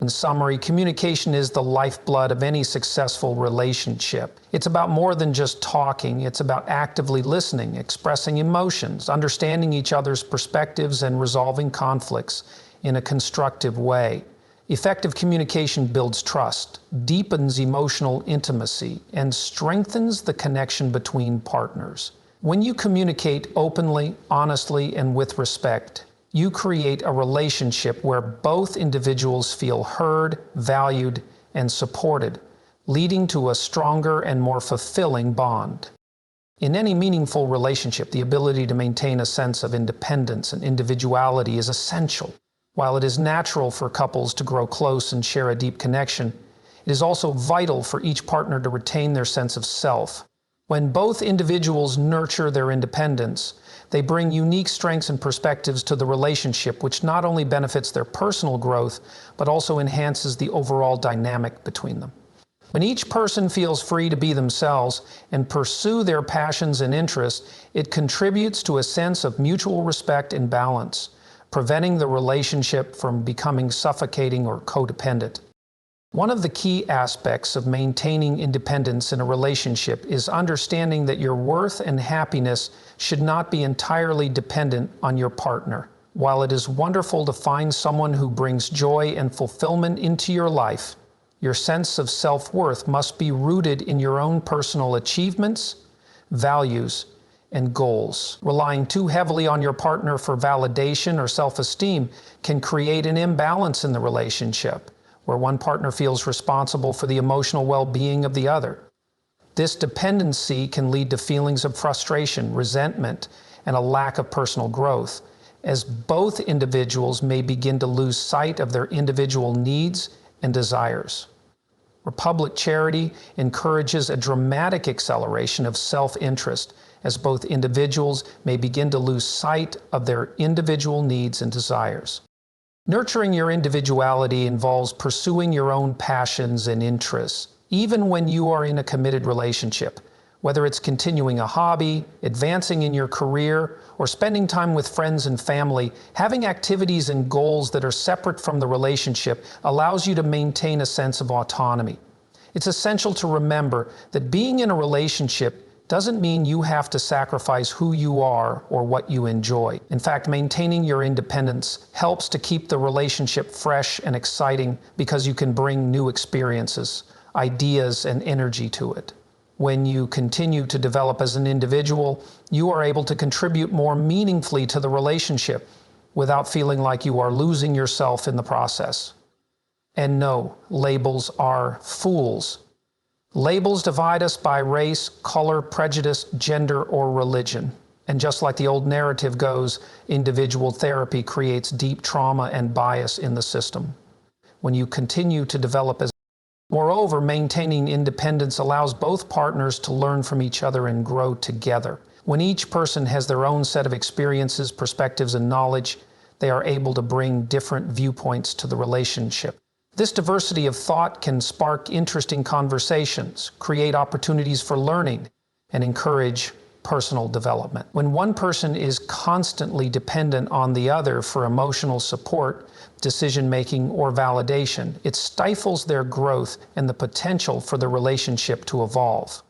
In summary, communication is the lifeblood of any successful relationship. It's about more than just talking. It's about actively listening, expressing emotions, understanding each other's perspectives, and resolving conflicts in a constructive way. Effective communication builds trust, deepens emotional intimacy, and strengthens the connection between partners. When you communicate openly, honestly, and with respect, you create a relationship where both individuals feel heard, valued, and supported, leading to a stronger and more fulfilling bond. In any meaningful relationship, the ability to maintain a sense of independence and individuality is essential. While it is natural for couples to grow close and share a deep connection, it is also vital for each partner to retain their sense of self. When both individuals nurture their independence, they bring unique strengths and perspectives to the relationship, which not only benefits their personal growth, but also enhances the overall dynamic between them. When each person feels free to be themselves and pursue their passions and interests, it contributes to a sense of mutual respect and balance, preventing the relationship from becoming suffocating or codependent. One of the key aspects of maintaining independence in a relationship is understanding that your worth and happiness should not be entirely dependent on your partner. While it is wonderful to find someone who brings joy and fulfillment into your life, your sense of self-worth must be rooted in your own personal achievements, values, and goals. Relying too heavily on your partner for validation or self-esteem can create an imbalance in the relationship, where one partner feels responsible for the emotional well-being of the other. This dependency can lead to feelings of frustration, resentment, and a lack of personal growth, as both individuals may begin to lose sight of their individual needs and desires. Republic Charity encourages a dramatic acceleration of self-interest, as both individuals may begin to lose sight of their individual needs and desires. Nurturing your individuality involves pursuing your own passions and interests, even when you are in a committed relationship. Whether it's continuing a hobby, advancing in your career, or spending time with friends and family, having activities and goals that are separate from the relationship allows you to maintain a sense of autonomy. It's essential to remember that being in a relationship doesn't mean you have to sacrifice who you are or what you enjoy. In fact, maintaining your independence helps to keep the relationship fresh and exciting because you can bring new experiences, ideas, and energy to it. When you continue to develop as an individual, you are able to contribute more meaningfully to the relationship without feeling like you are losing yourself in the process. And no, labels are fools. Labels divide us by race, color, prejudice, gender, or religion. And just like the old narrative goes, individual therapy creates deep trauma and bias in the system. When you continue to develop as Moreover, maintaining independence allows both partners to learn from each other and grow together. When each person has their own set of experiences, perspectives, and knowledge, they are able to bring different viewpoints to the relationship. This diversity of thought can spark interesting conversations, create opportunities for learning, and encourage personal development. When one person is constantly dependent on the other for emotional support, decision-making, or validation, it stifles their growth and the potential for the relationship to evolve.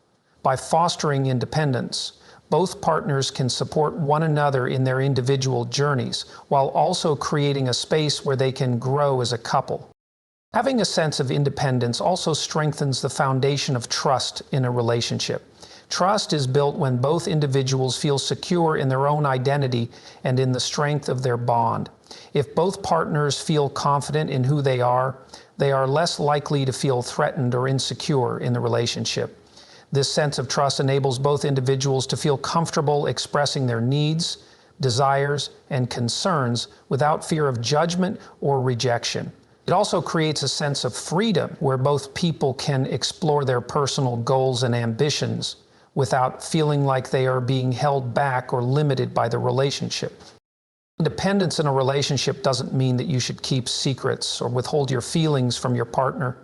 By fostering independence, both partners can support one another in their individual journeys, while also creating a space where they can grow as a couple. Having a sense of independence also strengthens the foundation of trust in a relationship. Trust is built when both individuals feel secure in their own identity and in the strength of their bond. If both partners feel confident in who they are less likely to feel threatened or insecure in the relationship. This sense of trust enables both individuals to feel comfortable expressing their needs, desires, and concerns without fear of judgment or rejection. It also creates a sense of freedom where both people can explore their personal goals and ambitions without feeling like they are being held back or limited by the relationship. Independence in a relationship doesn't mean that you should keep secrets or withhold your feelings from your partner.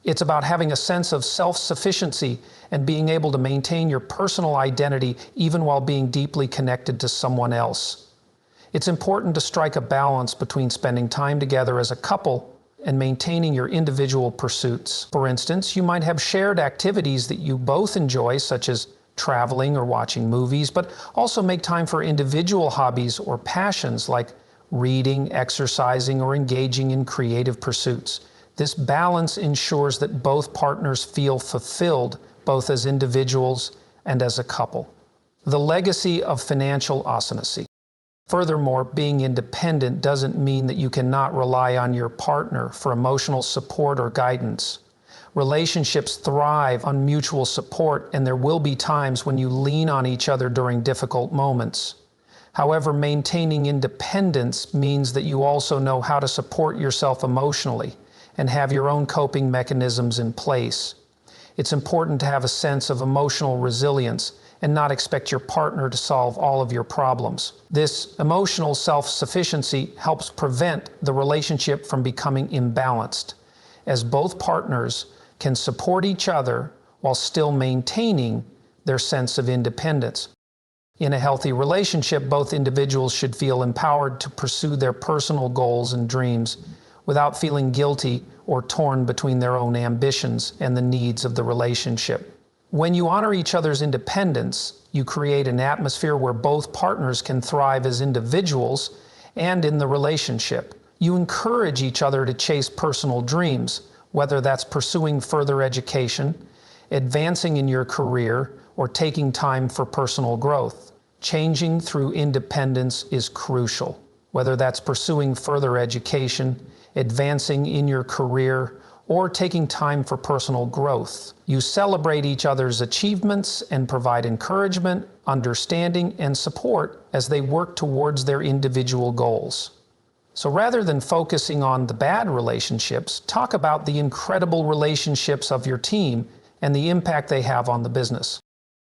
It's about having a sense of self-sufficiency and being able to maintain your personal identity even while being deeply connected to someone else. It's important to strike a balance between spending time together as a couple and maintaining your individual pursuits. For instance, you might have shared activities that you both enjoy, such as traveling or watching movies, but also make time for individual hobbies or passions like reading, exercising, or engaging in creative pursuits. This balance ensures that both partners feel fulfilled, both as individuals and as a couple. The legacy of financial authenticity. Furthermore, being independent doesn't mean that you cannot rely on your partner for emotional support or guidance. Relationships thrive on mutual support, and there will be times when you lean on each other during difficult moments. However, maintaining independence means that you also know how to support yourself emotionally and have your own coping mechanisms in place. It's important to have a sense of emotional resilience and not expect your partner to solve all of your problems. This emotional self-sufficiency helps prevent the relationship from becoming imbalanced, as both partners can support each other while still maintaining their sense of independence. In a healthy relationship, both individuals should feel empowered to pursue their personal goals and dreams without feeling guilty or torn between their own ambitions and the needs of the relationship. When you honor each other's independence, you create an atmosphere where both partners can thrive as individuals and in the relationship. You encourage each other to chase personal dreams, whether that's pursuing further education, advancing in your career, or taking time for personal growth. Changing through independence is crucial, whether that's pursuing further education, advancing in your career, or taking time for personal growth. You celebrate each other's achievements and provide encouragement, understanding, and support as they work towards their individual goals. So rather than focusing on the bad relationships, talk about the incredible relationships of your team and the impact they have on the business.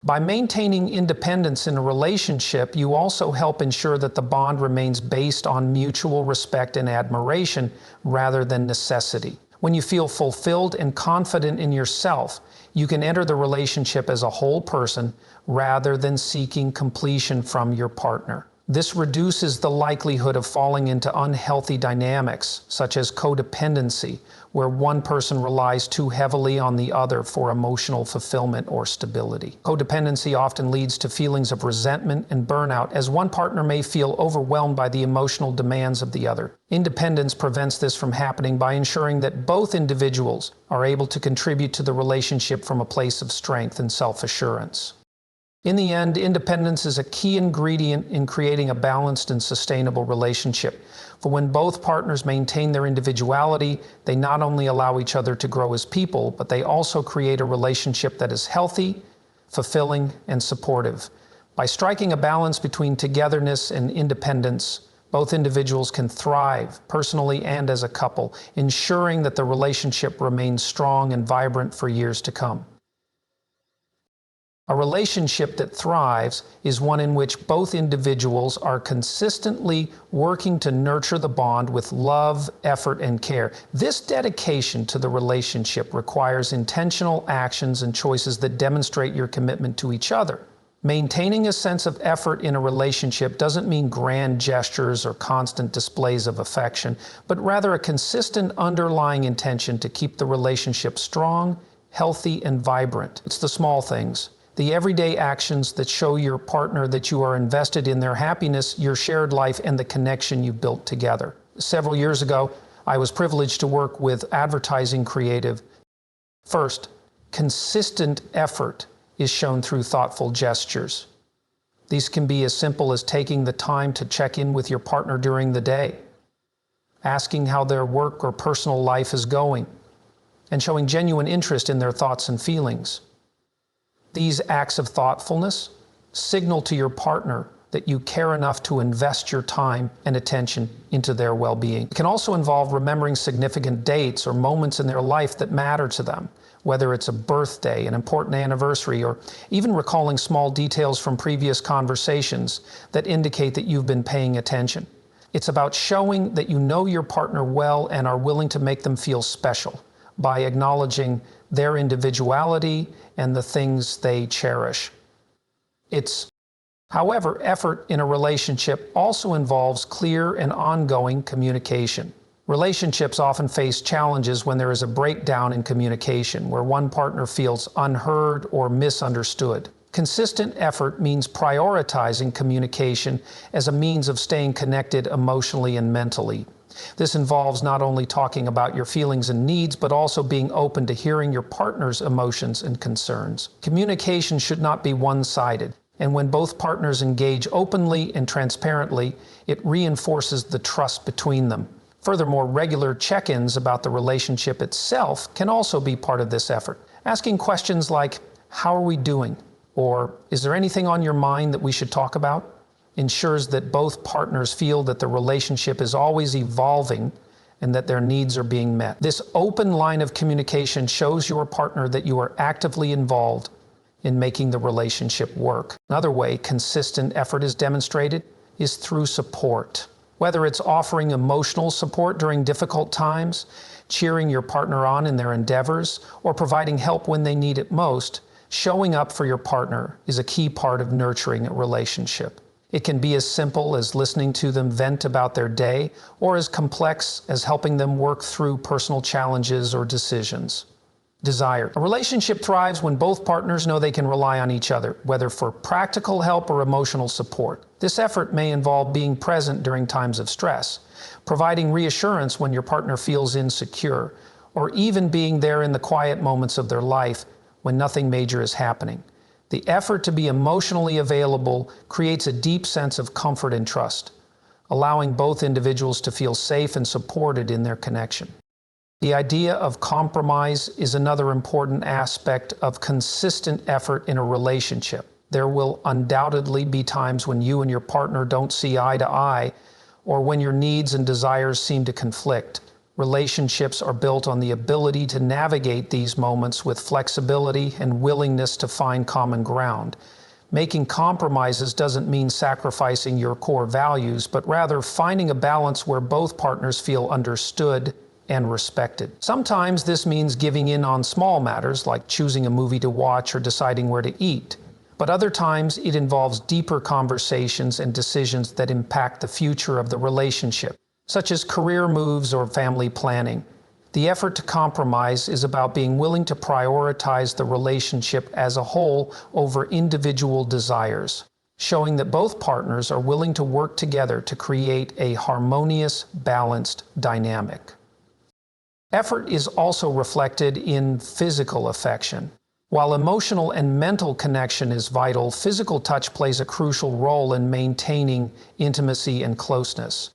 By maintaining independence in a relationship, you also help ensure that the bond remains based on mutual respect and admiration rather than necessity. When you feel fulfilled and confident in yourself, you can enter the relationship as a whole person rather than seeking completion from your partner. This reduces the likelihood of falling into unhealthy dynamics, such as codependency, where one person relies too heavily on the other for emotional fulfillment or stability. Codependency often leads to feelings of resentment and burnout, as one partner may feel overwhelmed by the emotional demands of the other. Independence prevents this from happening by ensuring that both individuals are able to contribute to the relationship from a place of strength and self-assurance. In the end, independence is a key ingredient in creating a balanced and sustainable relationship. For when both partners maintain their individuality, they not only allow each other to grow as people, but they also create a relationship that is healthy, fulfilling, and supportive. By striking a balance between togetherness and independence, both individuals can thrive personally and as a couple, ensuring that the relationship remains strong and vibrant for years to come. A relationship that thrives is one in which both individuals are consistently working to nurture the bond with love, effort, and care. This dedication to the relationship requires intentional actions and choices that demonstrate your commitment to each other. Maintaining a sense of effort in a relationship doesn't mean grand gestures or constant displays of affection, but rather a consistent underlying intention to keep the relationship strong, healthy, and vibrant. It's the small things, The everyday actions that show your partner that you are invested in their happiness, your shared life, and the connection you built together. Several years ago, I was privileged to work with advertising creative. First, consistent effort is shown through thoughtful gestures. These can be as simple as taking the time to check in with your partner during the day, asking how their work or personal life is going, and showing genuine interest in their thoughts and feelings. These acts of thoughtfulness signal to your partner that you care enough to invest your time and attention into their well-being. It can also involve remembering significant dates or moments in their life that matter to them, whether it's a birthday, an important anniversary, or even recalling small details from previous conversations that indicate that you've been paying attention. It's about showing that you know your partner well and are willing to make them feel special by acknowledging their individuality and the things they cherish. However, effort in a relationship also involves clear and ongoing communication. Relationships often face challenges when there is a breakdown in communication, where one partner feels unheard or misunderstood. Consistent effort means prioritizing communication as a means of staying connected emotionally and mentally. This involves not only talking about your feelings and needs, but also being open to hearing your partner's emotions and concerns. Communication should not be one-sided, and when both partners engage openly and transparently, it reinforces the trust between them. Furthermore, regular check-ins about the relationship itself can also be part of this effort. Asking questions like, "How are we doing?" or "Is there anything on your mind that we should talk about?" ensures that both partners feel that the relationship is always evolving and that their needs are being met. This open line of communication shows your partner that you are actively involved in making the relationship work. Another way consistent effort is demonstrated is through support. Whether it's offering emotional support during difficult times, cheering your partner on in their endeavors, or providing help when they need it most, showing up for your partner is a key part of nurturing a relationship. It can be as simple as listening to them vent about their day, or as complex as helping them work through personal challenges or decisions. Desire. A relationship thrives when both partners know they can rely on each other, whether for practical help or emotional support. This effort may involve being present during times of stress, providing reassurance when your partner feels insecure, or even being there in the quiet moments of their life when nothing major is happening. The effort to be emotionally available creates a deep sense of comfort and trust, allowing both individuals to feel safe and supported in their connection. The idea of compromise is another important aspect of consistent effort in a relationship. There will undoubtedly be times when you and your partner don't see eye to eye, or when your needs and desires seem to conflict. Relationships are built on the ability to navigate these moments with flexibility and willingness to find common ground. Making compromises doesn't mean sacrificing your core values, but rather finding a balance where both partners feel understood and respected. Sometimes this means giving in on small matters like choosing a movie to watch or deciding where to eat. But other times it involves deeper conversations and decisions that impact the future of the relationship, such as career moves or family planning. The effort to compromise is about being willing to prioritize the relationship as a whole over individual desires, showing that both partners are willing to work together to create a harmonious, balanced dynamic. Effort is also reflected in physical affection. While emotional and mental connection is vital, physical touch plays a crucial role in maintaining intimacy and closeness.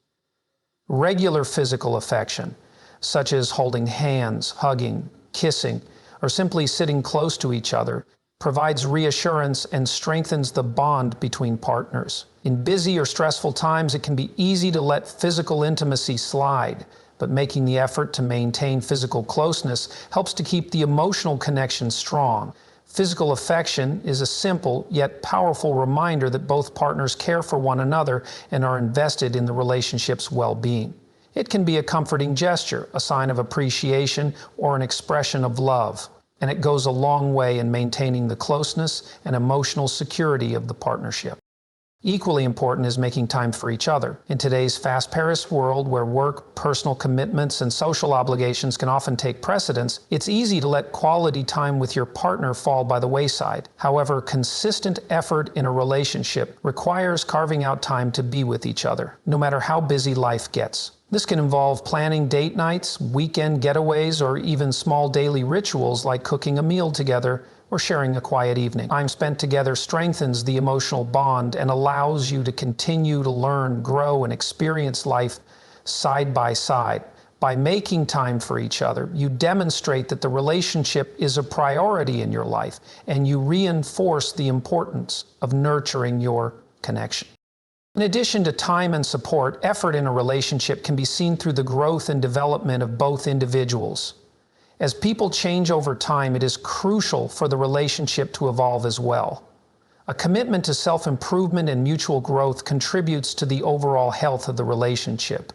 Regular physical affection, such as holding hands, hugging, kissing, or simply sitting close to each other, provides reassurance and strengthens the bond between partners. In busy or stressful times, it can be easy to let physical intimacy slide, but making the effort to maintain physical closeness helps to keep the emotional connection strong. Physical affection is a simple yet powerful reminder that both partners care for one another and are invested in the relationship's well-being. It can be a comforting gesture, a sign of appreciation, or an expression of love, and it goes a long way in maintaining the closeness and emotional security of the partnership. Equally important is making time for each other. In today's fast-paced world where work, personal commitments, and social obligations can often take precedence, it's easy to let quality time with your partner fall by the wayside. However, consistent effort in a relationship requires carving out time to be with each other, no matter how busy life gets. This can involve planning date nights, weekend getaways, or even small daily rituals like cooking a meal together or sharing a quiet evening. Time spent together strengthens the emotional bond and allows you to continue to learn, grow, and experience life side by side. By making time for each other, you demonstrate that the relationship is a priority in your life, and you reinforce the importance of nurturing your connection. In addition to time and support, effort in a relationship can be seen through the growth and development of both individuals. As people change over time, it is crucial for the relationship to evolve as well. A commitment to self-improvement and mutual growth contributes to the overall health of the relationship.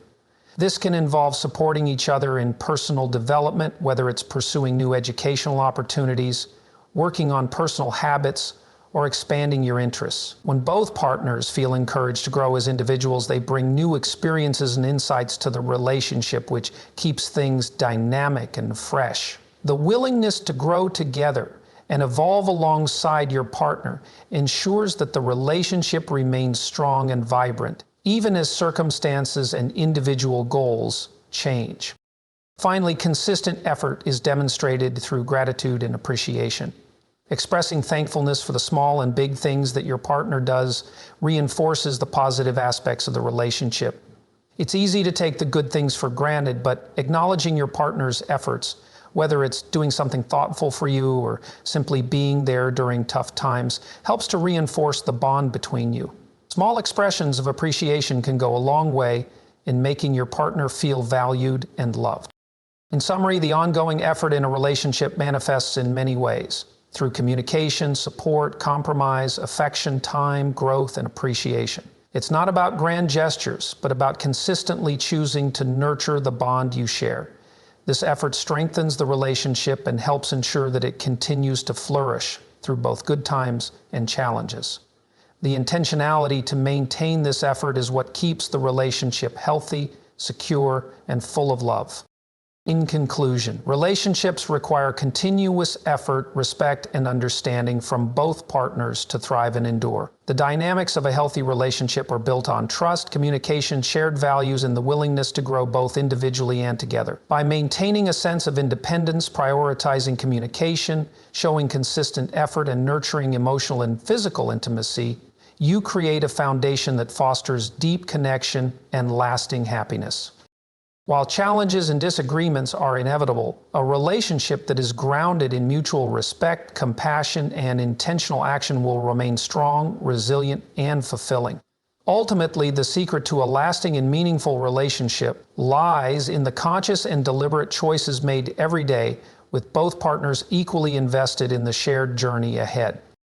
This can involve supporting each other in personal development, whether it's pursuing new educational opportunities, working on personal habits, or expanding your interests. When both partners feel encouraged to grow as individuals, they bring new experiences and insights to the relationship, which keeps things dynamic and fresh. The willingness to grow together and evolve alongside your partner ensures that the relationship remains strong and vibrant, even as circumstances and individual goals change. Finally, consistent effort is demonstrated through gratitude and appreciation. Expressing thankfulness for the small and big things that your partner does reinforces the positive aspects of the relationship. It's easy to take the good things for granted, but acknowledging your partner's efforts, whether it's doing something thoughtful for you or simply being there during tough times, helps to reinforce the bond between you. Small expressions of appreciation can go a long way in making your partner feel valued and loved. In summary, the ongoing effort in a relationship manifests in many ways. Through communication, support, compromise, affection, time, growth, and appreciation. It's not about grand gestures, but about consistently choosing to nurture the bond you share. This effort strengthens the relationship and helps ensure that it continues to flourish through both good times and challenges. The intentionality to maintain this effort is what keeps the relationship healthy, secure, and full of love. In conclusion, relationships require continuous effort, respect, and understanding from both partners to thrive and endure. The dynamics of a healthy relationship are built on trust, communication, shared values, and the willingness to grow both individually and together. By maintaining a sense of independence, prioritizing communication, showing consistent effort, and nurturing emotional and physical intimacy, you create a foundation that fosters deep connection and lasting happiness. While challenges and disagreements are inevitable, a relationship that is grounded in mutual respect, compassion, and intentional action will remain strong, resilient, and fulfilling. Ultimately, the secret to a lasting and meaningful relationship lies in the conscious and deliberate choices made every day, with both partners equally invested in the shared journey ahead.